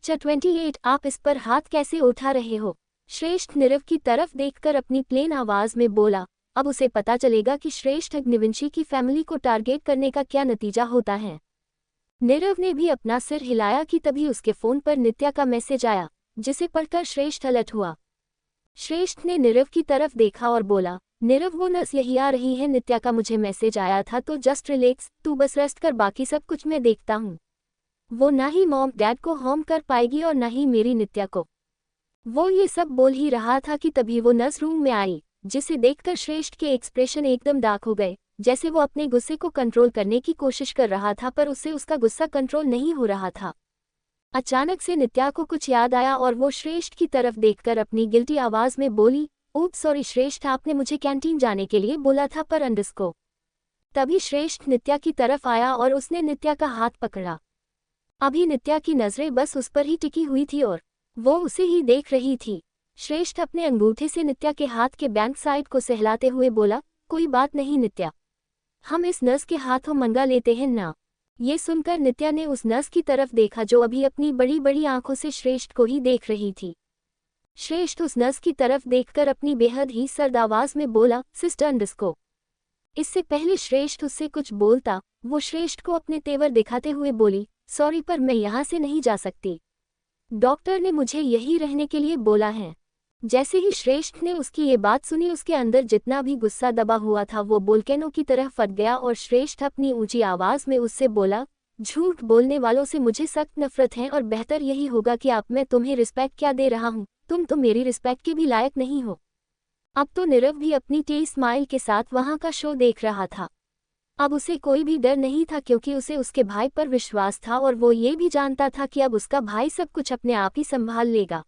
28 आप इस पर हाथ कैसे उठा रहे हो? श्रेष्ठ नीरव की तरफ देखकर अपनी प्लेन आवाज में बोला। अब उसे पता चलेगा कि श्रेष्ठ अग्निवंशी की फैमिली को टारगेट करने का क्या नतीजा होता है। नीरव ने भी अपना सिर हिलाया कि तभी उसके फोन पर नित्या का मैसेज आया, जिसे पढ़कर श्रेष्ठ अलर्ट हुआ। श्रेष्ठ ने नीरव की तरफ देखा और बोला, नीरव वो नर्स यही आ रही है, नित्या का मुझे मैसेज आया था, तो जस्ट रिलैक्स, तू बस रेस्ट कर, बाकी सब कुछ मैं देखता हूँ। वो ना ही मॉम डैड को होम कर पाएगी और ना ही मेरी नित्या को। वो ये सब बोल ही रहा था कि तभी वो नर्स रूम में आई, जिसे देखकर श्रेष्ठ के एक्सप्रेशन एकदम डार्क हो गए, जैसे वो अपने गुस्से को कंट्रोल करने की कोशिश कर रहा था पर उससे उसका गुस्सा कंट्रोल नहीं हो रहा था। अचानक से नित्या को कुछ याद आया और वो श्रेष्ठ की तरफ देखकर अपनी गिल्टी आवाज में बोली, ओप सॉरी श्रेष्ठ, आपने मुझे कैंटीन जाने के लिए बोला था पर अंडरस्को। तभी श्रेष्ठ नित्या की तरफ आया और उसने नित्या का हाथ पकड़ा। अभी नित्या की नजरें बस उस पर ही टिकी हुई थी और वो उसे ही देख रही थी। श्रेष्ठ अपने अंगूठे से नित्या के हाथ के बैंक साइड को सहलाते हुए बोला, कोई बात नहीं नित्या, हम इस नर्स के हाथों मंगा लेते हैं ना। ये सुनकर नित्या ने उस नर्स की तरफ देखा जो अभी अपनी बड़ी बड़ी आंखों से श्रेष्ठ को ही देख रही थी। श्रेष्ठ उस नर्स की तरफ देखकर अपनी बेहद ही सर्द आवाज में बोला, सिस्टर अंडरस्को। इससे पहले श्रेष्ठ उससे कुछ बोलता, वो श्रेष्ठ को अपने तेवर दिखाते हुए बोली, सॉरी पर मैं यहाँ से नहीं जा सकती, डॉक्टर ने मुझे यही रहने के लिए बोला है। जैसे ही श्रेष्ठ ने उसकी ये बात सुनी, उसके अंदर जितना भी गुस्सा दबा हुआ था वो वोल्केनो की तरह फट गया और श्रेष्ठ अपनी ऊंची आवाज में उससे बोला, झूठ बोलने वालों से मुझे सख्त नफरत है और बेहतर यही होगा कि आप, मैं तुम्हें रिस्पेक्ट क्या दे रहा हूँ, तुम तो मेरी रिस्पेक्ट के भी लायक नहीं हो। अब तो नीरव भी अपनी टी स्माइल के साथ वहां का शो देख रहा था। अब उसे कोई भी डर नहीं था क्योंकि उसे उसके भाई पर विश्वास था और वो ये भी जानता था कि अब उसका भाई सब कुछ अपने आप ही संभाल लेगा।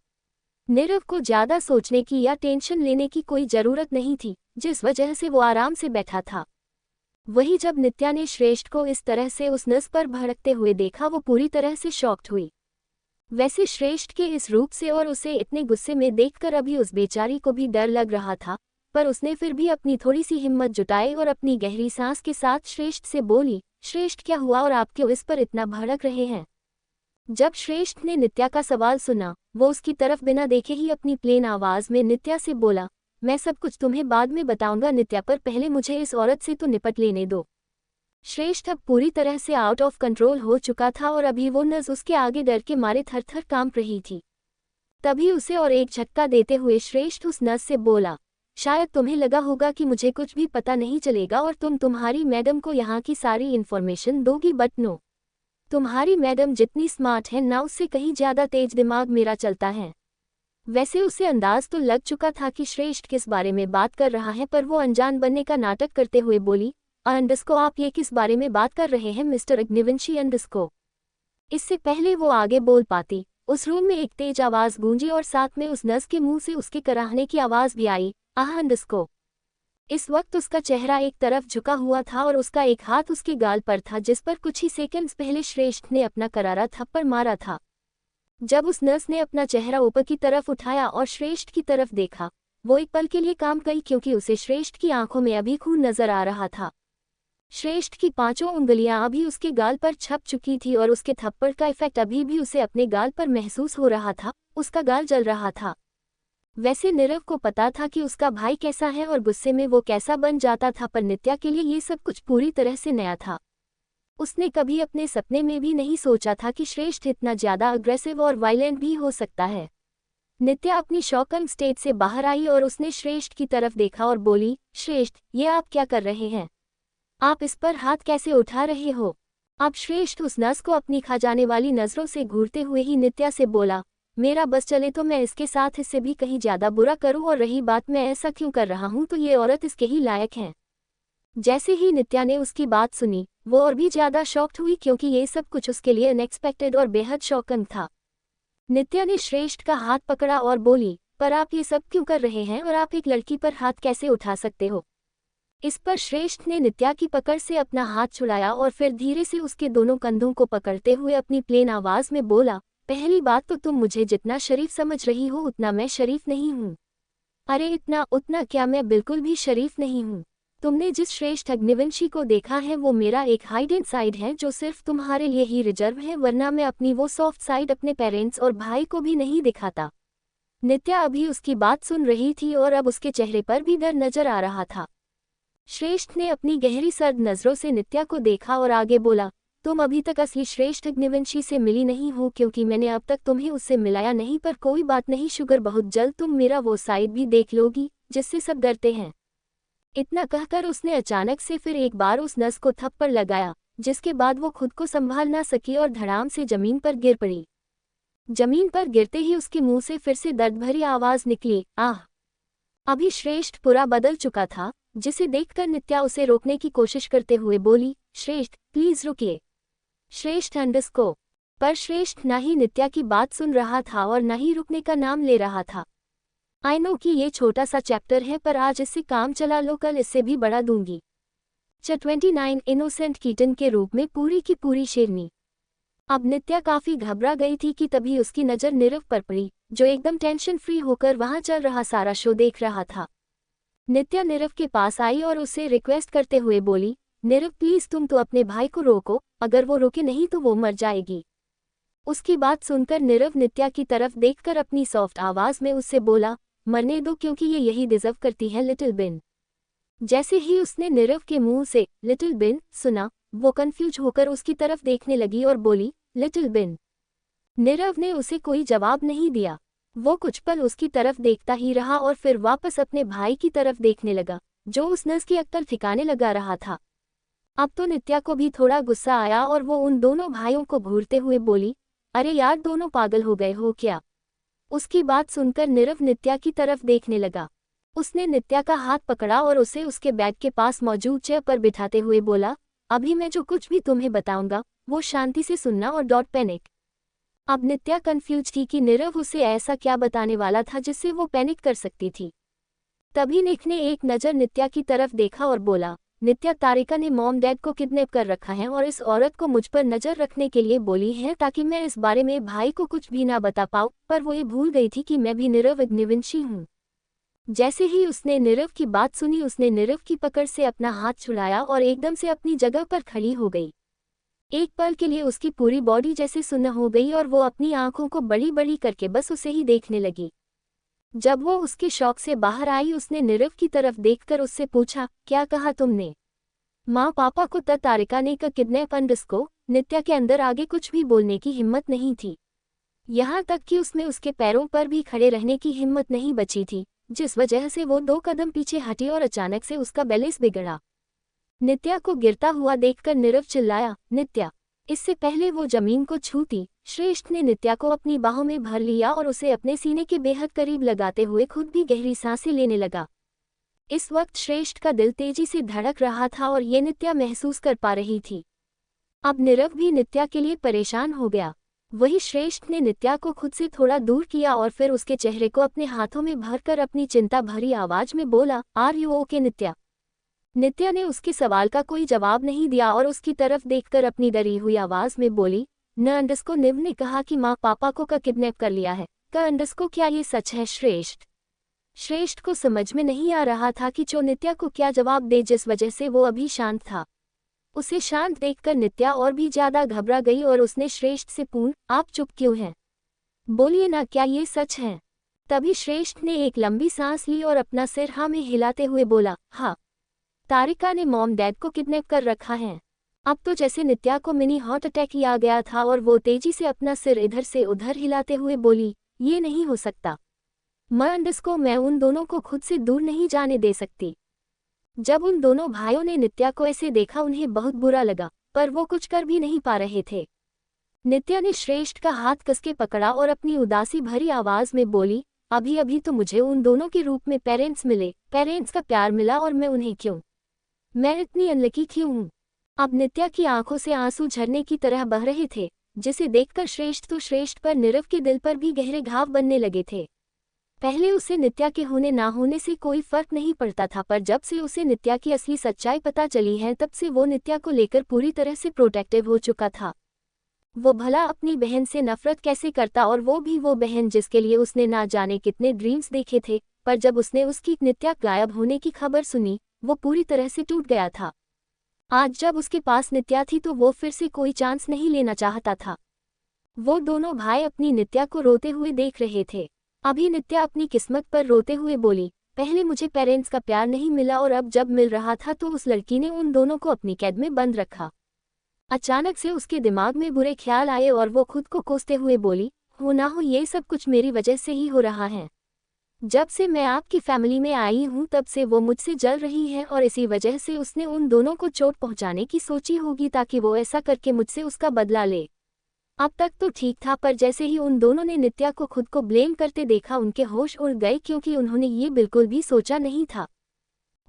नीरव को ज्यादा सोचने की या टेंशन लेने की कोई जरूरत नहीं थी, जिस वजह से वो आराम से बैठा था। वही जब नित्या ने श्रेष्ठ को इस तरह से उस नस पर भड़कते हुए देखा, वो पूरी तरह से शॉक्ड हुई। वैसे श्रेष्ठ के इस रूप से और उसे इतने गुस्से में देखकर अभी उस बेचारी को भी डर लग रहा था, पर उसने फिर भी अपनी थोड़ी सी हिम्मत जुटाई और अपनी गहरी सांस के साथ श्रेष्ठ से बोली, श्रेष्ठ क्या हुआ और आप क्यों इस पर इतना भड़क रहे हैं? जब श्रेष्ठ ने नित्या का सवाल सुना, वो उसकी तरफ बिना देखे ही अपनी प्लेन आवाज में नित्या से बोला, मैं सब कुछ तुम्हें बाद में बताऊंगा नित्या, पर पहले मुझे इस औरत से तो निपट लेने दो। श्रेष्ठ अब पूरी तरह से आउट ऑफ कंट्रोल हो चुका था और अभी वो नस उसके आगे डर के मारे थर-थर कांप रही थी। तभी उसे और एक झटका देते हुए श्रेष्ठ उस नस से बोला, शायद तुम्हें लगा होगा कि मुझे कुछ भी पता नहीं चलेगा और तुम तुम्हारी मैडम को यहाँ की सारी इन्फॉर्मेशन दोगी, बट नो, तुम्हारी मैडम जितनी स्मार्ट है ना, उससे कहीं ज्यादा तेज दिमाग मेरा चलता है। वैसे उसे अंदाज तो लग चुका था कि श्रेष्ठ किस बारे में बात कर रहा है, पर वो अनजान बनने का नाटक करते हुए बोली, अंडरस्को, आप ये किस बारे में बात कर रहे हैं मिस्टर अग्निवंशी अंडरस्को? इससे पहले वो आगे बोल पाती, उस रूम में एक तेज आवाज गूंजी और साथ में उस नर्स के मुंह से उसके कराहने की आवाज भी आई, आह अंडरस्को। इस वक्त उसका चेहरा एक तरफ झुका हुआ था और उसका एक हाथ उसके गाल पर था, जिस पर कुछ ही सेकंड्स पहले श्रेष्ठ ने अपना करारा थप्पड़ मारा था। जब उस नर्स ने अपना चेहरा ऊपर की तरफ उठाया और श्रेष्ठ की तरफ देखा, वो एक पल के लिए कांप गई क्योंकि उसे श्रेष्ठ की आंखों में अभी खून नजर आ रहा था। श्रेष्ठ की 5 उंगलियां अभी उसके गाल पर छप चुकी थी और उसके थप्पड़ का इफेक्ट अभी भी उसे अपने गाल पर महसूस हो रहा था। उसका गाल जल रहा था। वैसे नीरव को पता था कि उसका भाई कैसा है और गुस्से में वो कैसा बन जाता था, पर नित्या के लिए ये सब कुछ पूरी तरह से नया था। उसने कभी अपने सपने में भी नहीं सोचा था कि श्रेष्ठ इतना ज्यादा अग्रेसिव और वायलेंट भी हो सकता है। नित्या अपनी शॉकिंग स्टेट से बाहर आई और उसने श्रेष्ठ की तरफ देखा और बोली, श्रेष्ठ, ये आप क्या कर रहे हैं? आप इस पर हाथ कैसे उठा रहे हो? अब श्रेष्ठ उस नर्स को अपनी खा जाने वाली नजरों से घूरते हुए ही नित्या से बोला, मेरा बस चले तो मैं इसके साथ इससे भी कहीं ज्यादा बुरा करूं, और रही बात मैं ऐसा क्यों कर रहा हूं तो ये औरत इसके ही लायक है। जैसे ही नित्या ने उसकी बात सुनी, वो और भी ज्यादा शॉक्ड हुई क्योंकि ये सब कुछ उसके लिए अनएक्सपेक्टेड और बेहद शॉकिंग था। नित्या ने श्रेष्ठ का हाथ पकड़ा और बोली, पर आप ये सब क्यों कर रहे हैं और आप एक लड़की पर हाथ कैसे उठा सकते हो? इस पर श्रेष्ठ ने नित्या की पकड़ से अपना हाथ छुड़ाया और फिर धीरे से उसके दोनों कंधों को पकड़ते हुए अपनी प्लेन आवाज में बोला, पहली बात तो तुम मुझे जितना शरीफ समझ रही हो उतना मैं शरीफ नहीं हूँ। अरे इतना उतना क्या, मैं बिल्कुल भी शरीफ नहीं हूँ। तुमने जिस श्रेष्ठ अग्निवंशी को देखा है वो मेरा एक हाइडन साइड है जो सिर्फ तुम्हारे लिए ही रिजर्व है, वरना मैं अपनी वो सॉफ्ट साइड अपने पेरेंट्स और भाई को भी नहीं दिखाता। नित्या अभी उसकी बात सुन रही थी और अब उसके चेहरे पर भी डर नजर आ रहा था। श्रेष्ठ ने अपनी गहरी सर्द नजरों से नित्या को देखा और आगे बोला, तुम अभी तक असली श्रेष्ठ अग्निवंशी से मिली नहीं हो क्योंकि मैंने अब तक तुम्हें उससे मिलाया नहीं, पर कोई बात नहीं शुगर, बहुत जल्द तुम मेरा वो साइड भी देख लोगी जिससे सब डरते हैं। इतना कहकर उसने अचानक से फिर एक बार उस नस को थप्पड़ लगाया, जिसके बाद वो खुद को संभाल ना सकी और धड़ाम से जमीन पर गिर पड़ी। जमीन पर गिरते ही उसके मुंह से फिर से दर्द भरी आवाज निकली, आह। अभी श्रेष्ठ पूरा बदल चुका था, जिसे देखकर नित्या उसे रोकने की कोशिश करते हुए बोली, श्रेष्ठ प्लीज रुकिए। श्रेष्ठ अंडस्को। पर श्रेष्ठ ना ही नित्या की बात सुन रहा था और न ही रुकने का नाम ले रहा था। आई नो कि ये छोटा सा चैप्टर है, पर आज इससे काम चला लो, कल इससे भी बड़ा दूंगी। 29 इनोसेंट कीटन के रूप में पूरी की पूरी शेरनी। अब नित्या काफी घबरा गई थी कि तभी उसकी नजर नीरव पर पड़ी, जो एकदम टेंशन फ्री होकर वहां चल रहा सारा शो देख रहा था। नित्या नीरव के पास आई और उससे रिक्वेस्ट करते हुए बोली, नीरव प्लीज तुम तो अपने भाई को रोको, अगर वो रोके नहीं तो वो मर जाएगी। उसकी बात सुनकर नीरव नित्या की तरफ देखकर अपनी सॉफ्ट आवाज में उससे बोला, मरने दो क्योंकि ये यही डिजर्व करती है लिटिल बिन। जैसे ही उसने नीरव के मुंह से लिटिल बिन सुना, वो कंफ्यूज होकर उसकी तरफ देखने लगी और बोली, लिटिल बिन। नीरव ने उसे कोई जवाब नहीं दिया। वो कुछ पल उसकी तरफ देखता ही रहा और फिर वापस अपने भाई की तरफ देखने लगा, जो उस नस की अक्ल ठिकाने लगा रहा था। अब तो नित्या को भी थोड़ा गुस्सा आया और वो उन दोनों भाइयों को घूरते हुए बोली, अरे यार दोनों पागल हो गए हो क्या। उसकी बात सुनकर नीरव नित्या की तरफ देखने लगा। उसने नित्या का हाथ पकड़ा और उसे उसके बैग के पास मौजूद चेयर पर बिठाते हुए बोला, अभी मैं जो कुछ भी तुम्हें बताऊंगा वो शांति से सुनना और डॉट पैनिक। अब नित्या कंफ्यूज थी कि नीरव उसे ऐसा क्या बताने वाला था जिससे वो पैनिक कर सकती थी। तभी निक ने एक नज़र नित्या की तरफ देखा और बोला, नित्या तारिका ने मॉम डैड को किडनैप कर रखा है और इस औरत को मुझ पर नजर रखने के लिए बोली है ताकि मैं इस बारे में भाई को कुछ भी ना बता पाऊँ, पर वो ये भूल गई थी कि मैं भी नीरव अग्निवंशी हूँ। जैसे ही उसने नीरव की बात सुनी, उसने नीरव की पकड़ से अपना हाथ छुड़ाया और एकदम से अपनी जगह पर खड़ी हो गई। एक पल के लिए उसकी पूरी बॉडी जैसे सुन्न हो गई और वो अपनी आंखों को बड़ी बड़ी करके बस उसे ही देखने लगी। जब वो उसके शौक से बाहर आई, उसने नीरव की तरफ देखकर उससे पूछा, क्या कहा तुमने। माँ पापा को तारिका ने का किडनैप अंडस्को। नित्या के अंदर आगे कुछ भी बोलने की हिम्मत नहीं थी, यहाँ तक कि उसमें उसके पैरों पर भी खड़े रहने की हिम्मत नहीं बची थी, जिस वजह से वो 2 कदम पीछे हटी और अचानक से उसका बैलेंस बिगड़ा। नित्या को गिरता हुआ देखकर नीरव चिल्लाया, नित्या। इससे पहले वो जमीन को छूती, श्रेष्ठ ने नित्या को अपनी बाहों में भर लिया और उसे अपने सीने के बेहद करीब लगाते हुए खुद भी गहरी सांसें लेने लगा। इस वक्त श्रेष्ठ का दिल तेजी से धड़क रहा था और ये नित्या महसूस कर पा रही थी। अब नीरव भी नित्या के लिए परेशान हो गया। वही श्रेष्ठ ने नित्या को खुद से थोड़ा दूर किया और फिर उसके चेहरे को अपने हाथों में भरकर अपनी चिंता भरी आवाज में बोला, आर यू ओके नित्या। नित्या ने उसके सवाल का कोई जवाब नहीं दिया और उसकी तरफ देखकर अपनी डरी हुई आवाज में बोली, न अंडस्को। निव ने कहा कि माँ पापा को का किडनैप कर लिया है का अंडस्को, क्या ये सच है श्रेष्ठ। श्रेष्ठ को समझ में नहीं आ रहा था कि जो नित्या को क्या जवाब दे, जिस वजह से वो अभी शांत था। उसे शांत देखकर नित्या और भी ज्यादा घबरा गई और उसने श्रेष्ठ से पूछ, आप चुप क्यों हैं, बोलिए ना, क्या ये सच है। तभी श्रेष्ठ ने एक लंबी सांस ली और अपना सिर हाँ में हिलाते हुए बोला, हाँ, तारिका ने मॉम डैड को किडनैप कर रखा है। अब तो जैसे नित्या को मिनी हार्ट अटैक ही आ गया था और वो तेजी से अपना सिर इधर से उधर हिलाते हुए बोली, ये नहीं हो सकता। मैं उन दोनों को खुद से दूर नहीं जाने दे सकती। जब उन दोनों भाइयों ने नित्या को ऐसे देखा, उन्हें बहुत बुरा लगा, पर वो कुछ कर भी नहीं पा रहे थे। नित्या ने श्रेष्ठ का हाथ कसके पकड़ा और अपनी उदासी भरी आवाज में बोली, अभी अभी तो मुझे उन दोनों के रूप में पेरेंट्स मिले, पेरेंट्स का प्यार मिला, और मैं उन्हें क्यों, मैं इतनी अनलकी क्यों हूँ। अब नित्या की आंखों से आंसू झरने की तरह बह रहे थे, जिसे देखकर श्रेष्ठ पर नीरव के दिल पर भी गहरे घाव बनने लगे थे। पहले उसे नित्या के होने ना होने से कोई फर्क नहीं पड़ता था, पर जब से उसे नित्या की असली सच्चाई पता चली है, तब से वो नित्या को लेकर पूरी तरह से प्रोटेक्टिव हो चुका था। वो भला अपनी बहन से नफरत कैसे करता, और वो भी वो बहन जिसके लिए उसने ना जाने कितने ड्रीम्स देखे थे। पर जब उसने उसकी नित्या गायब होने की खबर सुनी, वो पूरी तरह से टूट गया था। आज जब उसके पास नित्या थी तो वो फिर से कोई चांस नहीं लेना चाहता था। वो दोनों भाई अपनी नित्या को रोते हुए देख रहे थे। अभी नित्या अपनी किस्मत पर रोते हुए बोली, पहले मुझे पेरेंट्स का प्यार नहीं मिला और अब जब मिल रहा था तो उस लड़की ने उन दोनों को अपनी कैद में बंद रखा। अचानक से उसके दिमाग में बुरे ख्याल आए और वो खुद को कोसते हुए बोली, हो ना हो ये सब कुछ मेरी वजह से ही हो रहा है। जब से मैं आपकी फैमिली में आई हूँ तब से वो मुझसे जल रही है और इसी वजह से उसने उन दोनों को चोट पहुँचाने की सोची होगी ताकि वो ऐसा करके मुझसे उसका बदला ले। अब तक तो ठीक था पर जैसे ही उन दोनों ने नित्या को खुद को ब्लेम करते देखा उनके होश उड़ गए क्योंकि उन्होंने ये बिल्कुल भी सोचा नहीं था।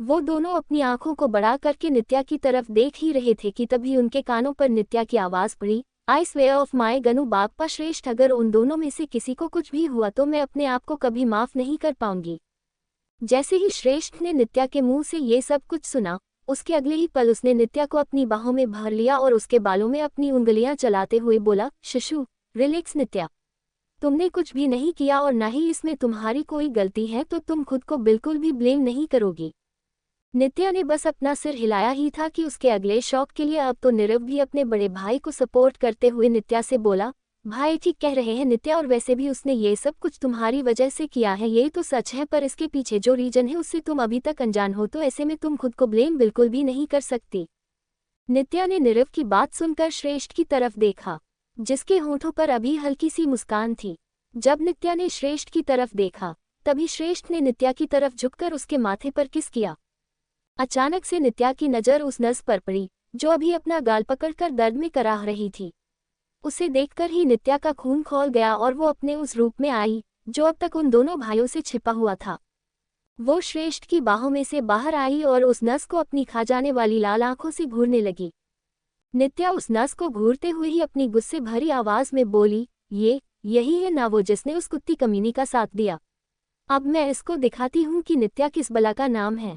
वो दोनों अपनी आंखों को बड़ा करके नित्या की तरफ देख ही रहे थे कि तभी उनके कानों पर नित्या की आवाज़ पड़ी, I swear of my Ganu Bappa Shreshth, अगर उन दोनों में से किसी को कुछ भी हुआ तो मैं अपने आप को कभी माफ़ नहीं कर पाऊंगी। जैसे ही श्रेष्ठ ने नित्या के मुंह से ये सब कुछ सुना, उसके अगले ही पल उसने नित्या को अपनी बाहों में भर लिया और उसके बालों में अपनी उंगलियां चलाते हुए बोला, शिशु रिलैक्स नित्या, तुमने कुछ भी नहीं किया और ना ही इसमें तुम्हारी कोई गलती है तो तुम खुद को बिल्कुल भी ब्लेम नहीं करोगी। नित्या ने बस अपना सिर हिलाया ही था कि उसके अगले शॉक के लिए अब तो नीरव भी अपने बड़े भाई को सपोर्ट करते हुए नित्या से बोला, भाई ठीक कह रहे हैं नित्या, और वैसे भी उसने ये सब कुछ तुम्हारी वजह से किया है ये तो सच है, पर इसके पीछे जो रीजन है उससे तुम अभी तक अनजान हो, तो ऐसे में तुम खुद को ब्लेम बिल्कुल भी नहीं कर सकती। नित्या ने नीरव की बात सुनकर श्रेष्ठ की तरफ देखा, जिसके होठों पर अभी हल्की सी मुस्कान थी। जब नित्या ने श्रेष्ठ की तरफ देखा तभी श्रेष्ठ ने नित्या की तरफ झुककर उसके माथे पर किस किया। अचानक से नित्या की नज़र उस नर्स पर पड़ी जो अभी अपना गाल पकड़कर दर्द में कराह रही थी। उसे देखकर ही नित्या का खून खौल गया और वो अपने उस रूप में आई जो अब तक उन दोनों भाइयों से छिपा हुआ था। वो श्रेष्ठ की बाहों में से बाहर आई और उस नर्स को अपनी खा जाने वाली लाल आंखों से घूरने लगी। नित्या उस नर्स को घूरते हुए ही अपनी गुस्से भरी आवाज में बोली, यही है ना वो जिसने उस कुत्ती कमीनी का साथ दिया। अब मैं इसको दिखाती हूँ कि नित्या किस बला का नाम है।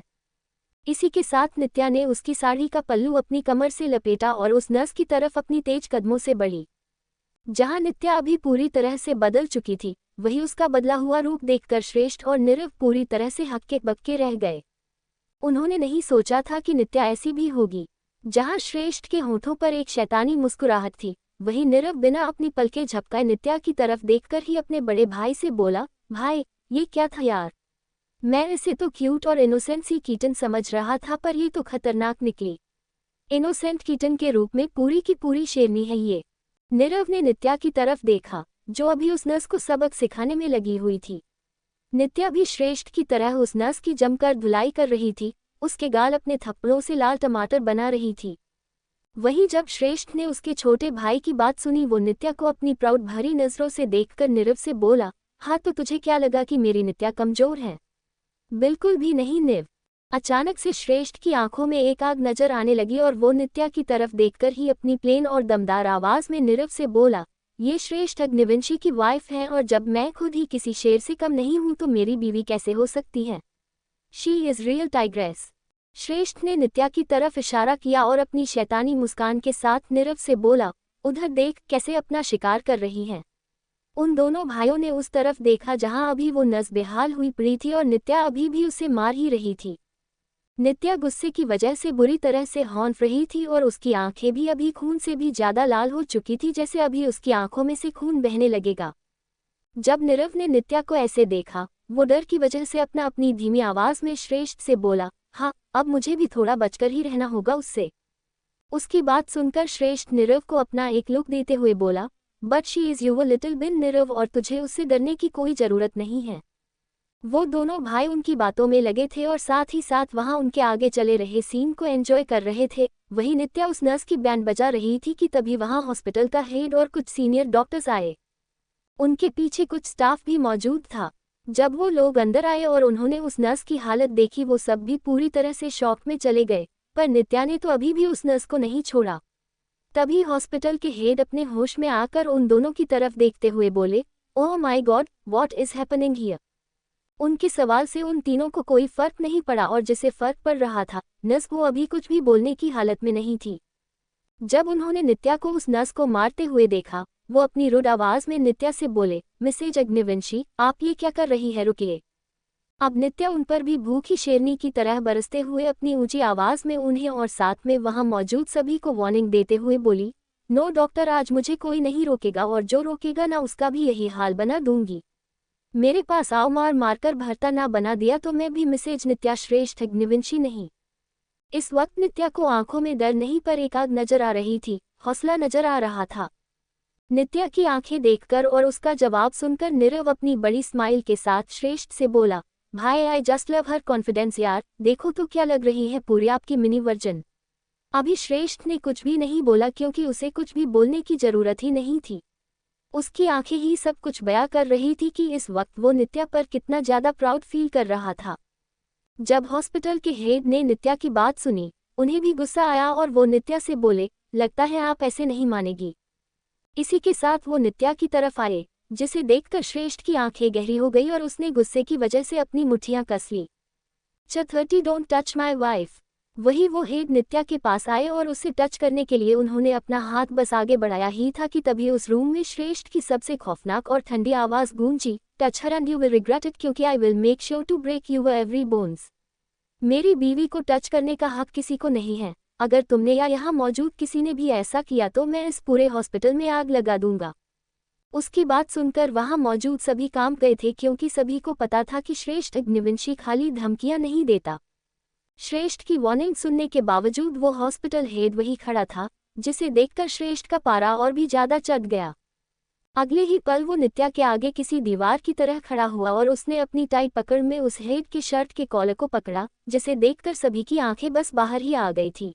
इसी के साथ नित्या ने उसकी साड़ी का पल्लू अपनी कमर से लपेटा और उस नर्स की तरफ अपनी तेज कदमों से बढ़ी। जहां नित्या अभी पूरी तरह से बदल चुकी थी, वही उसका बदला हुआ रूप देखकर श्रेष्ठ और नीरव पूरी तरह से हक्के बक्के रह गए। उन्होंने नहीं सोचा था कि नित्या ऐसी भी होगी। जहां श्रेष्ठ के होठों पर एक शैतानी मुस्कुराहट थी, वही नीरव बिना अपनी पलकें झपकाए नित्या की तरफ देखकर ही अपने बड़े भाई से बोला, भाई ये क्या था यार, मैं इसे तो क्यूट और इनोसेंट सी किटन समझ रहा था पर ये तो खतरनाक निकली। इनोसेंट किटन के रूप में पूरी की पूरी शेरनी है ये। नीरव ने नित्या की तरफ देखा जो अभी उस नर्स को सबक सिखाने में लगी हुई थी। नित्या भी श्रेष्ठ की तरह उस नर्स की जमकर धुलाई कर रही थी, उसके गाल अपने थप्पड़ों से लाल टमाटर बना रही थी। वहीं जब श्रेष्ठ ने उसके छोटे भाई की बात सुनी, वो नित्या को अपनी प्राउड भरी नजरों से देखकर नीरव से बोला, हाँ तो तुझे क्या लगा कि मेरी नित्या कमजोर है? बिल्कुल भी नहीं निव। अचानक से श्रेष्ठ की आंखों में एक आग नजर आने लगी और वो नित्या की तरफ देखकर ही अपनी प्लेन और दमदार आवाज में नीरव से बोला, ये श्रेष्ठ अग्निवंशी की वाइफ है और जब मैं खुद ही किसी शेर से कम नहीं हूं तो मेरी बीवी कैसे हो सकती है? She is real tigress. श्रेष्ठ ने नित्या की तरफ इशारा किया और अपनी शैतानी मुस्कान के साथ नीरव से बोला, उधर देख कैसे अपना शिकार कर रही है। उन दोनों भाइयों ने उस तरफ देखा जहां अभी वो नस बेहाल हुई पड़ी थी और नित्या अभी भी उसे मार ही रही थी। नित्या गुस्से की वजह से बुरी तरह से हौंफ रही थी और उसकी आंखें भी अभी खून से भी ज्यादा लाल हो चुकी थी, जैसे अभी उसकी आंखों में से खून बहने लगेगा। जब नीरव ने नित्या को ऐसे देखा, वो डर की वजह से अपनी धीमी आवाज में श्रेष्ठ से बोला, हाँ अब मुझे भी थोड़ा बचकर ही रहना होगा उससे। उसकी बात सुनकर श्रेष्ठ नीरव को अपना एक लुक देते हुए बोला, but she is you little बिन नीरव, और तुझे उससे डरने की कोई जरूरत नहीं है। वो दोनों भाई उनकी बातों में लगे थे और साथ ही साथ वहां उनके आगे चले रहे सीन को एंजॉय कर रहे थे। वहीं नित्या उस नर्स की बैंड बजा रही थी कि तभी वहां हॉस्पिटल का हेड और कुछ सीनियर डॉक्टर्स आए। उनके पीछे कुछ स्टाफ भी मौजूद था। जब वो लोग अंदर आए और उन्होंने उस नर्स की हालत देखी, वो सब भी पूरी तरह से शॉक में चले गए, पर नित्या ने तो अभी भी उस नर्स को नहीं छोड़ा। तभी हॉस्पिटल के हेड अपने होश में आकर उन दोनों की तरफ देखते हुए बोले, oh my God, what is happening here. उनके सवाल से उन तीनों को कोई फर्क नहीं पड़ा और जिसे फर्क पड़ रहा था, नर्स वो अभी कुछ भी बोलने की हालत में नहीं थी। जब उन्होंने नित्या को उस नर्स को मारते हुए देखा, वो अपनी रुड आवाज में नित्या से बोले, मिसेज अग्निवंशी, आप ये क्या कर रही है, रुकिए। अब नित्या उन पर भी भूखी शेरनी की तरह बरसते हुए अपनी ऊंची आवाज में उन्हें और साथ में वहां मौजूद सभी को वार्निंग देते हुए बोली, नो डॉक्टर, आज मुझे कोई नहीं रोकेगा और जो रोकेगा ना उसका भी यही हाल बना दूंगी। मेरे पास आओ, मार मारकर भरता ना बना दिया तो मैं भी मिसेज नित्या श्रेष्ठ अग्निविंशी नहीं। इस वक्त नित्या को आंखों में डर नहीं पर एक आग नजर आ रही थी, हौसला नजर आ रहा था। नित्या की आंखें देखकर और उसका जवाब सुनकर नीरव अपनी बड़ी स्माइल के साथ श्रेष्ठ से बोला, भाई I just love her confidence यार, देखो तो क्या लग रही है पूरी आपकी मिनी वर्जन। अभी श्रेष्ठ ने कुछ भी नहीं बोला क्योंकि उसे कुछ भी बोलने की जरूरत ही नहीं थी। उसकी आंखें ही सब कुछ बयां कर रही थी कि इस वक्त वो नित्या पर कितना ज्यादा प्राउड फील कर रहा था। जब हॉस्पिटल के हेड ने नित्या की बात सुनी, उन्हें भी गुस्सा आया और वो नित्या से बोले, लगता है आप ऐसे नहीं मानेगी। इसी के साथ वो नित्या की तरफ आए, जिसे देखकर श्रेष्ठ की आंखें गहरी हो गई और उसने गुस्से की वजह से अपनी मुट्ठियां कस ली। चथर्टी डोंट टच माई वाइफ। वही वो हेड नित्या के पास आए और उसे टच करने के लिए उन्होंने अपना हाथ बस आगे बढ़ाया ही था कि तभी उस रूम में श्रेष्ठ की सबसे खौफनाक और ठंडी आवाज गूंजी, touch her and you will regret it क्योंकि I will make sure to break your every bones. मेरी बीवी को टच करने का हक किसी को नहीं है। अगर तुमने या यहाँ मौजूद किसी ने भी ऐसा किया तो मैं इस पूरे हॉस्पिटल में आग लगा दूंगा। उसकी बात सुनकर वहां मौजूद सभी कांप गए थे क्योंकि सभी को पता था कि श्रेष्ठ अग्निविंशी खाली धमकियां नहीं देता। श्रेष्ठ की वार्निंग सुनने के बावजूद वो हॉस्पिटल हेड वही खड़ा था, जिसे देखकर श्रेष्ठ का पारा और भी ज्यादा चढ़ गया। अगले ही पल वो नित्या के आगे किसी दीवार की तरह खड़ा हुआ और उसने अपनी टाइट पकड़ में उस हेड की शर्ट के कॉलर को पकड़ा, जिसे देखकर सभी की आंखें बस बाहर ही आ गई थी।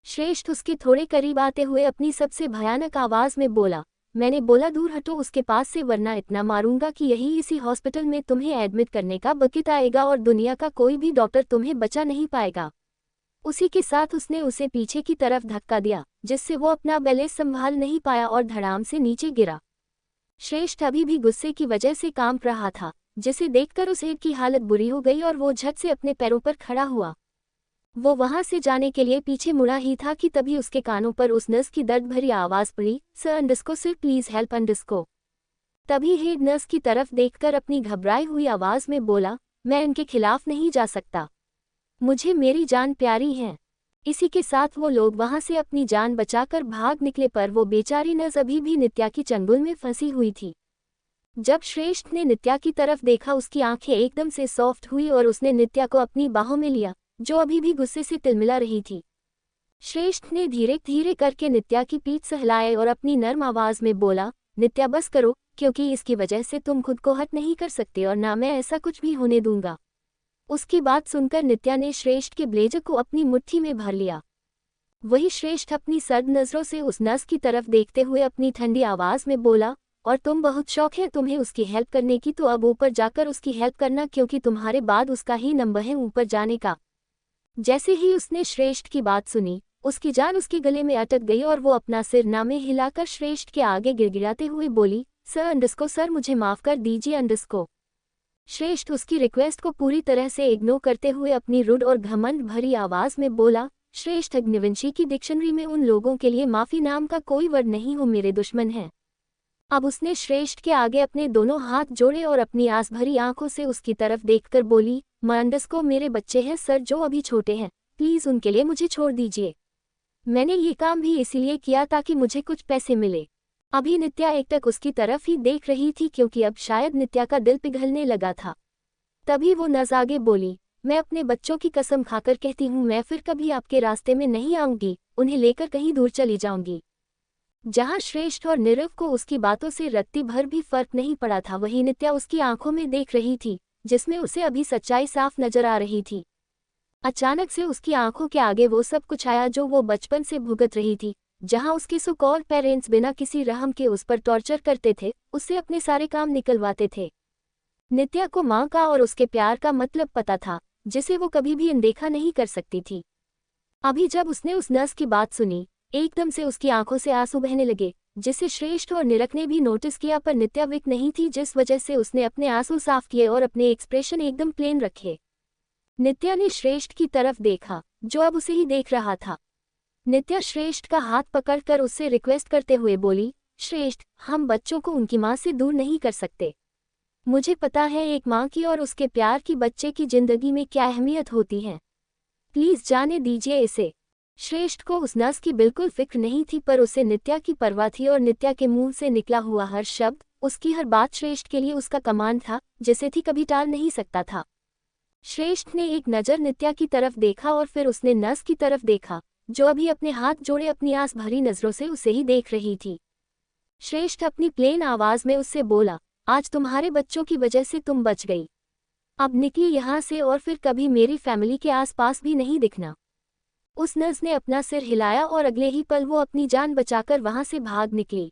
श्रेष्ठ उसके थोड़े करीब आते हुए अपनी सबसे भयानक आवाज में बोला, मैंने बोला दूर हटो उसके पास से, वरना इतना मारूंगा कि यही इसी हॉस्पिटल में तुम्हें एडमिट करने का बकेट आएगा और दुनिया का कोई भी डॉक्टर तुम्हें बचा नहीं पाएगा। उसी के साथ उसने उसे पीछे की तरफ धक्का दिया, जिससे वो अपना बैलेंस संभाल नहीं पाया और धड़ाम से नीचे गिरा। श्रेष्ठ अभी भी गुस्से की वजह से कांप रहा था, जिसे देखकर उस हेड की हालत बुरी हो गई और वो झट से अपने पैरों पर खड़ा हुआ। वो वहां से जाने के लिए पीछे मुड़ा ही था कि तभी उसके कानों पर उस नर्स की दर्द भरी आवाज पड़ी, सर अंडरस्को सर प्लीज हेल्प अंडरस्को। तभी हेड नर्स की तरफ देखकर अपनी घबराई हुई आवाज में बोला, मैं इनके खिलाफ नहीं जा सकता, मुझे मेरी जान प्यारी है। इसी के साथ वो लोग वहां से अपनी जान बचाकर भाग निकले पर वो बेचारी नर्स अभी भी नित्या की चंगुल में फंसी हुई थी। जब श्रेष्ठ ने नित्या की तरफ देखा उसकी आंखें एकदम से सॉफ्ट हुई और उसने नित्या को अपनी बाहों में लिया, जो अभी भी गुस्से से तिलमिला रही थी। श्रेष्ठ ने धीरे धीरे करके नित्या की पीठ सहलाए और अपनी नर्म आवाज में बोला, नित्या बस करो, क्योंकि इसकी वजह से तुम खुद को हर्ट नहीं कर सकते और ना मैं ऐसा कुछ भी होने दूंगा। उसकी बात सुनकर नित्या ने श्रेष्ठ के ब्लेजर को अपनी मुट्ठी में भर लिया। वही श्रेष्ठ अपनी सर्द नजरों से उस नर्स की तरफ देखते हुए अपनी ठंडी आवाज में बोला, और तुम बहुत शौक है तुम्हें उसकी हेल्प करने की, तो अब ऊपर जाकर उसकी हेल्प करना क्योंकि तुम्हारे बाद उसका ही नंबर है ऊपर जाने का। जैसे ही उसने श्रेष्ठ की बात सुनी, उसकी जान उसके गले में अटक गई और वो अपना सिर नामे हिलाकर श्रेष्ठ के आगे गिड़गिड़ाते हुए बोली, सर अंडरस्को सर मुझे माफ कर दीजिए अंडरस्को। श्रेष्ठ उसकी रिक्वेस्ट को पूरी तरह से इग्नोर करते हुए अपनी रुड और घमंड भरी आवाज में बोला, श्रेष्ठ अग्निविंशी की डिक्शनरी में उन लोगों के लिए माफी नाम का कोई वर्ड नहीं, हो मेरे दुश्मन हैं। अब उसने श्रेष्ठ के आगे अपने दोनों हाथ जोड़े और अपनी आस भरी आंखों से उसकी तरफ देखकर बोली, अंडरस्को मेरे बच्चे हैं सर जो अभी छोटे हैं, प्लीज उनके लिए मुझे छोड़ दीजिए। मैंने ये काम भी इसीलिए किया ताकि मुझे कुछ पैसे मिले। अभी नित्या एकटक उसकी तरफ ही देख रही थी क्योंकि अब शायद नित्या का दिल पिघलने लगा था। तभी वो नज़ आगे बोली, मैं अपने बच्चों की कसम खाकर कहती हूँ मैं फिर कभी आपके रास्ते में नहीं आऊंगी, उन्हें लेकर कहीं दूर चली जाऊंगी। जहां श्रेष्ठ और नीरव को उसकी बातों से रत्ती भर भी फर्क नहीं पड़ा था, वहीं नित्या उसकी आंखों में देख रही थी, जिसमें उसे अभी सच्चाई साफ नजर आ रही थी। अचानक से उसकी आंखों के आगे वो सब कुछ आया जो वो बचपन से भुगत रही थी, जहां उसके सो कॉल्ड पेरेंट्स बिना किसी रहम के उस पर टॉर्चर करते थे, उससे अपने सारे काम निकलवाते थे। नित्या को माँ का और उसके प्यार का मतलब पता था, जिसे वो कभी भी अनदेखा नहीं कर सकती थी। अभी जब उसने उस नर्स की बात सुनी, एकदम से उसकी आंखों से आंसू बहने लगे, जिसे श्रेष्ठ और नीरव ने भी नोटिस किया, पर नित्या वीक नहीं थी, जिस वजह से उसने अपने आंसू साफ किए और अपने एक्सप्रेशन एकदम प्लेन रखे। नित्या ने श्रेष्ठ की तरफ देखा, जो अब उसे ही देख रहा था। नित्या श्रेष्ठ का हाथ पकड़कर उससे रिक्वेस्ट करते हुए बोली, श्रेष्ठ, हम बच्चों को उनकी माँ से दूर नहीं कर सकते। मुझे पता है एक माँ की और उसके प्यार की बच्चे की जिंदगी में क्या अहमियत होती है। प्लीज जाने दीजिए इसे। श्रेष्ठ को उस नर्स की बिल्कुल फिक्र नहीं थी, पर उसे नित्या की परवाह थी और नित्या के मुंह से निकला हुआ हर शब्द, उसकी हर बात श्रेष्ठ के लिए उसका कमांड था, जिसे थी कभी टाल नहीं सकता था। श्रेष्ठ ने एक नज़र नित्या की तरफ देखा और फिर उसने नर्स की तरफ देखा, जो अभी अपने हाथ जोड़े अपनी आस भरी नजरों से उसे ही देख रही थी। श्रेष्ठ अपनी प्लेन आवाज में उससे बोला, आज तुम्हारे बच्चों की वजह से तुम बच गई। अब निकली यहाँ से और फिर कभी मेरी फैमिली के आसपास भी नहीं दिखना। उस नर्स ने अपना सिर हिलाया और अगले ही पल वो अपनी जान बचाकर वहां से भाग निकली।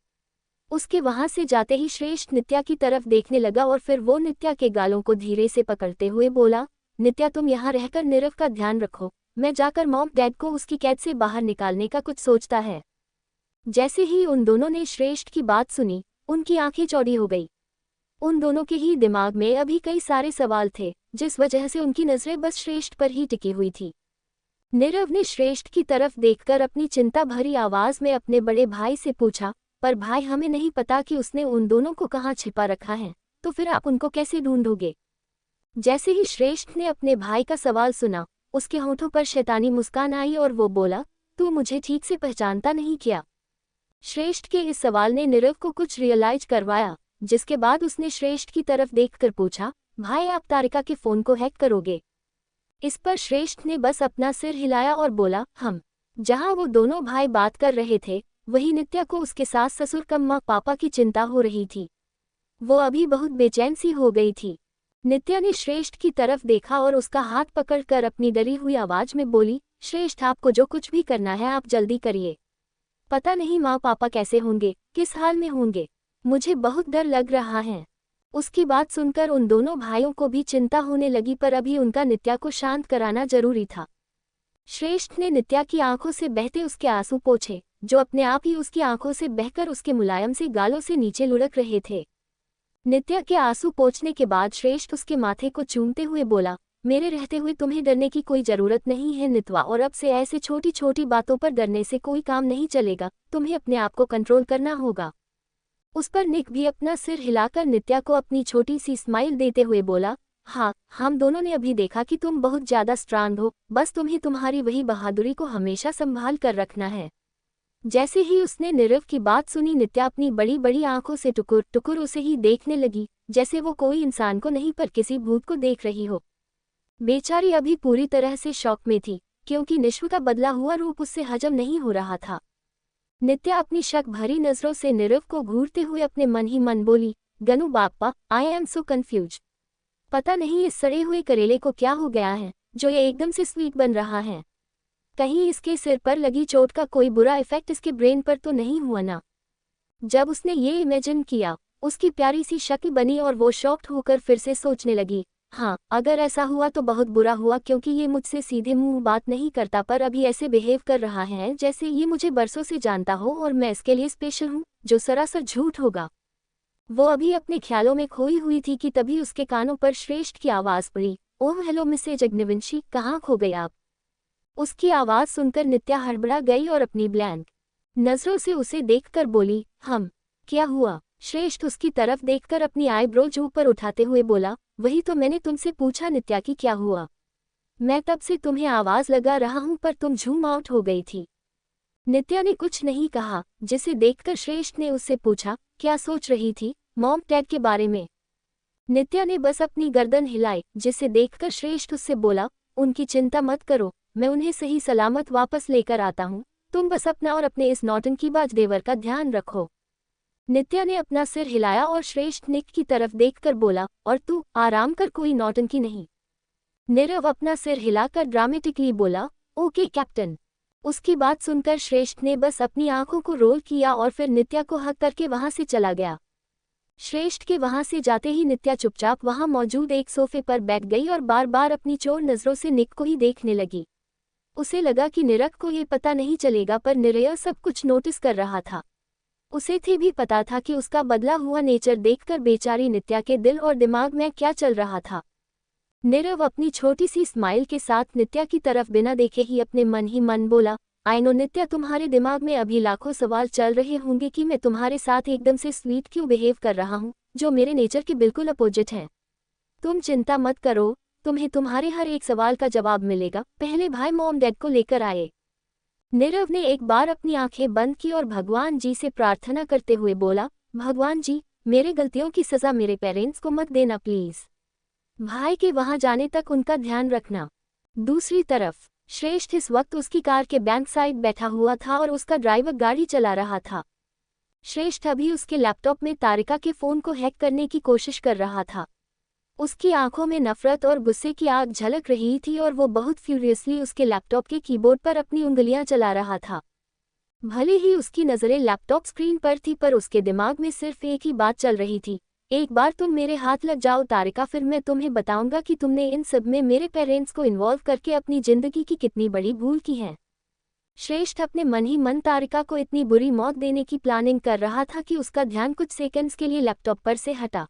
उसके वहां से जाते ही श्रेष्ठ नित्या की तरफ देखने लगा और फिर वो नित्या के गालों को धीरे से पकड़ते हुए बोला, नित्या तुम यहाँ रहकर नीरव का ध्यान रखो, मैं जाकर मॉम डैड को उसकी कैद से बाहर निकालने का कुछ सोचता है। जैसे ही उन दोनों ने श्रेष्ठ की बात सुनी, उनकी आंखें चौड़ी हो गई। उन दोनों के ही दिमाग में अभी कई सारे सवाल थे, जिस वजह से उनकी नजरें बस श्रेष्ठ पर ही टिकी हुई थी। नीरव ने श्रेष्ठ की तरफ देखकर अपनी चिंता भरी आवाज में अपने बड़े भाई से पूछा, पर भाई हमें नहीं पता कि उसने उन दोनों को कहाँ छिपा रखा है, तो फिर आप उनको कैसे ढूंढोगे। जैसे ही श्रेष्ठ ने अपने भाई का सवाल सुना, उसके होठों पर शैतानी मुस्कान आई और वो बोला, तू मुझे ठीक से पहचानता नहीं क्या। श्रेष्ठ के इस सवाल ने नीरव को कुछ रियलाइज करवाया, जिसके बाद उसने श्रेष्ठ की तरफ देखकर पूछा, भाई आप तारिका के फोन को हैक करोगे। इस पर श्रेष्ठ ने बस अपना सिर हिलाया और बोला, हम। जहां वो दोनों भाई बात कर रहे थे, वही नित्या को उसके सास ससुर कम माँ पापा की चिंता हो रही थी। वो अभी बहुत बेचैन सी हो गई थी। नित्या ने श्रेष्ठ की तरफ देखा और उसका हाथ पकड़कर अपनी डरी हुई आवाज में बोली, श्रेष्ठ आपको जो कुछ भी करना है आप जल्दी करिए। पता नहीं माँ पापा कैसे होंगे, किस हाल में होंगे, मुझे बहुत डर लग रहा है। उसकी बात सुनकर उन दोनों भाइयों को भी चिंता होने लगी, पर अभी उनका नित्या को शांत कराना जरूरी था। श्रेष्ठ ने नित्या की आंखों से बहते उसके आंसू पोंछे, जो अपने आप ही उसकी आंखों से बहकर उसके मुलायम से गालों से नीचे लुढ़क रहे थे। नित्या के आंसू पोंछने के बाद श्रेष्ठ उसके माथे को चूमते हुए बोला, मेरे रहते हुए तुम्हें डरने की कोई जरूरत नहीं है नित्वा, और अब से ऐसे छोटी छोटी बातों पर डरने से कोई काम नहीं चलेगा, तुम्हें अपने आप को कंट्रोल करना होगा। उस पर निक भी अपना सिर हिलाकर नित्या को अपनी छोटी सी स्माइल देते हुए बोला, हाँ, हम दोनों ने अभी देखा कि तुम बहुत ज्यादा स्ट्रांग हो, बस तुम्हें तुम्हारी वही बहादुरी को हमेशा संभाल कर रखना है। जैसे ही उसने नीरव की बात सुनी, नित्या अपनी बड़ी बड़ी आंखों से टुकुर टुकुर उसे ही देखने लगी, जैसे वो कोई इंसान को नहीं पर किसी भूत को देख रही हो। बेचारी अभी पूरी तरह से शॉक में थी, क्योंकि निश्व का बदला हुआ रूप उससे हजम नहीं हो रहा था। नित्या अपनी शक भरी नजरों से नीरव को घूरते हुए अपने मन ही मन बोली, Ganu Bappa, I am so confuse. पता नहीं इस सड़े हुए करेले को क्या हो गया है, जो ये एकदम से स्वीट बन रहा है। कहीं इसके सिर पर लगी चोट का कोई बुरा इफेक्ट इसके ब्रेन पर तो नहीं हुआ ना। जब उसने ये इमेजिन किया, उसकी प्यारी सी शक्ल बनी और वो शॉक्ड होकर फिर से सोचने लगी, हाँ, अगर ऐसा हुआ तो बहुत बुरा हुआ, क्योंकि ये मुझसे सीधे मुंह बात नहीं करता, पर अभी ऐसे बिहेव कर रहा है जैसे ये मुझे बरसों से जानता हो और मैं इसके लिए स्पेशल हूँ, जो सरासर झूठ होगा। वो अभी अपने ख्यालों में खोई हुई थी कि तभी उसके कानों पर श्रेष्ठ की आवाज़ पड़ी, ओह हेलो मिसेज अग्निवंशी, कहाँ खो गए आप। उसकी आवाज़ सुनकर नित्या हड़बड़ा गई और अपनी ब्लैंक नजरों से उसे देखकर बोली, हम। क्या हुआ। श्रेष्ठ उसकी तरफ देखकर अपनी आईब्रोज ऊपर उठाते हुए बोला, वही तो मैंने तुमसे पूछा नित्या की क्या हुआ। मैं तब से तुम्हें आवाज लगा रहा हूं पर तुम झूम आउट हो गई थी। नित्या ने कुछ नहीं कहा, जिसे देखकर श्रेष्ठ ने उससे पूछा, क्या सोच रही थी, मॉम डैड के बारे में। नित्या ने बस अपनी गर्दन हिलाई, जिसे देखकर श्रेष्ठ उससे बोला, उनकी चिंता मत करो, मैं उन्हें सही सलामत वापस लेकर आता हूँ, तुम बस अपना और अपने इस नौटंकीबाज देवर का ध्यान रखो। नित्या ने अपना सिर हिलाया और श्रेष्ठ निक की तरफ देखकर बोला, और तू आराम कर, कोई नौटंकी नहीं। नीरव अपना सिर हिलाकर ड्रामेटिकली बोला, ओके कैप्टन। उसकी बात सुनकर श्रेष्ठ ने बस अपनी आंखों को रोल किया और फिर नित्या को हक करके वहां से चला गया। श्रेष्ठ के वहां से जाते ही नित्या चुपचाप वहां मौजूद एक सोफे पर बैठ गई और बार बार अपनी चोर नजरों से निक को ही देखने लगी। उसे लगा कि निरक को ये पता नहीं चलेगा, पर निरय सब कुछ नोटिस कर रहा था। उसे थी भी पता था कि उसका बदला हुआ नेचर देखकर बेचारी नित्या के दिल और दिमाग में क्या चल रहा था। नीरव अपनी छोटी सी स्माइल के साथ नित्या की तरफ बिना देखे ही अपने मन ही मन बोला, आई नो नित्या, तुम्हारे दिमाग में अभी लाखों सवाल चल रहे होंगे कि मैं तुम्हारे साथ एकदम से स्वीट क्यों बिहेव कर रहा हूँ, जो मेरे नेचर के बिल्कुल अपोजिट हैं। तुम चिंता मत करो, तुम्हें तुम्हारे हर एक सवाल का जवाब मिलेगा। पहले भाई मॉम डैड को लेकर आए। नीरव ने एक बार अपनी आंखें बंद की और भगवान जी से प्रार्थना करते हुए बोला, भगवान जी, मेरे गलतियों की सजा मेरे पेरेंट्स को मत देना प्लीज। भाई के वहां जाने तक उनका ध्यान रखना। दूसरी तरफ श्रेष्ठ इस वक्त उसकी कार के बैंक साइड बैठा हुआ था और उसका ड्राइवर गाड़ी चला रहा था। श्रेष्ठ अभी उसके लैपटॉप में तारिका के फोन को हैक करने की कोशिश कर रहा था। उसकी आंखों में नफरत और गुस्से की आग झलक रही थी और वो बहुत फ्यूरियसली उसके लैपटॉप के कीबोर्ड पर अपनी उंगलियां चला रहा था। भले ही उसकी नज़रें लैपटॉप स्क्रीन पर थी, पर उसके दिमाग में सिर्फ एक ही बात चल रही थी, एक बार तुम मेरे हाथ लग जाओ तारिका, फिर मैं तुम्हें बताऊंगा कि तुमने इन सब में मेरे पेरेंट्स को इन्वॉल्व करके अपनी जिंदगी की कितनी बड़ी भूल की है। श्रेष्ठ अपने मन ही मन तारिका को इतनी बुरी मौत देने की प्लानिंग कर रहा था कि उसका ध्यान कुछ सेकंड्स के लिए लैपटॉप पर से हटा।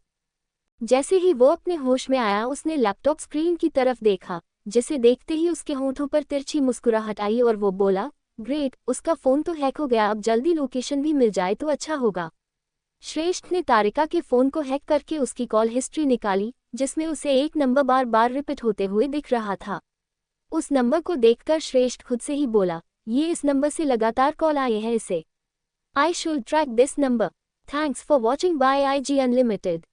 जैसे ही वो अपने होश में आया, उसने लैपटॉप स्क्रीन की तरफ देखा, जिसे देखते ही उसके होंठों पर तिरछी मुस्कुराहट आई और वो बोला, ग्रेट, उसका फोन तो हैक हो गया, अब जल्दी लोकेशन भी मिल जाए तो अच्छा होगा। श्रेष्ठ ने तारिका के फोन को हैक करके उसकी कॉल हिस्ट्री निकाली, जिसमें उसे एक नंबर बार बार रिपीट होते हुए दिख रहा था। उस नंबर को देखकर श्रेष्ठ खुद से ही बोला, ये इस नंबर से लगातार कॉल आए हैं, इसे I should track this number. Thanks for watching by IG unlimited.